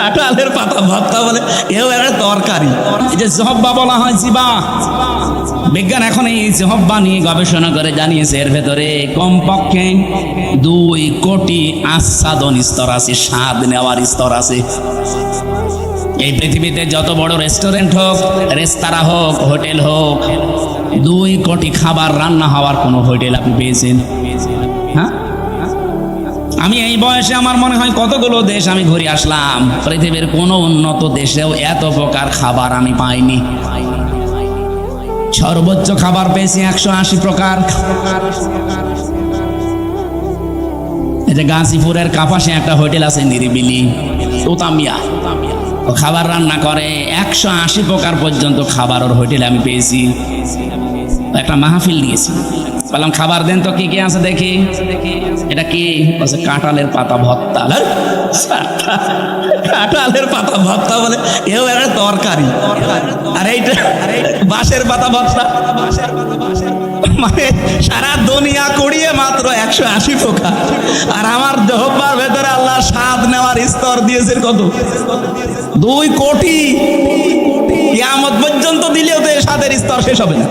কাঁঠালের পাতা ভর্তা বলে এও একটা তরকারি। এই যে জহব্বা বলা হয় জিবা, বিজ্ঞান এখন এই জহব্বা নিয়ে গবেষণা করে জানিয়েছে এর ভেতরে কমপক্ষে 2 কোটি আস্বাদন স্তর আছে, স্বাদ নেওয়ার স্তর আছে। এই পৃথিবীতে যত বড় রেস্টুরেন্ট হোক, রেস্তোরাঁ হোক, হোটেল হোক, 2 কোটি খাবার রান্না হওয়ার কোনো হোটেল আপনি পেয়েছেন? হ্যাঁ, আমি এই বয়সে আমার মনে হয় কতগুলো দেশ আমি ঘুরে আসলাম, পৃথিবীর কোনো উন্নত দেশেও এত প্রকার খাবার আমি পাইনি। সর্বোচ্চ খাবার পেয়েছি 180 প্রকার। এই যে গাজীপুরের কাপাসে একটা হোটেল আছে নিরিবিলি, তোতামিয়া, ও খাবার রান্না করে 180 প্রকার পর্যন্ত খাবার ওর হোটেলে আমি পেয়েছি। একটা মাহফিল নিয়েছি, বললাম খাবার দেন তো কি কি আছে দেখি। এটা কি? বলছে কাঁঠালের পাতা ভর্তা। কাঁঠালের পাতা ভর্তা বলে এও একটা তরকারি। আর এইটা বাঁশের পাতা ভর্তা, মানে সারা দুনিয়া কুড়িয়ে মাত্র 180 প্রকার। আর আমার জহব্বার ভেতরে আল্লাহ স্বাদ নেওয়ার স্তর দিয়েছেন কত? 2 কোটি। কিয়ামত পর্যন্ত দিলেও তো স্বাদের স্তর শেষ হবে না।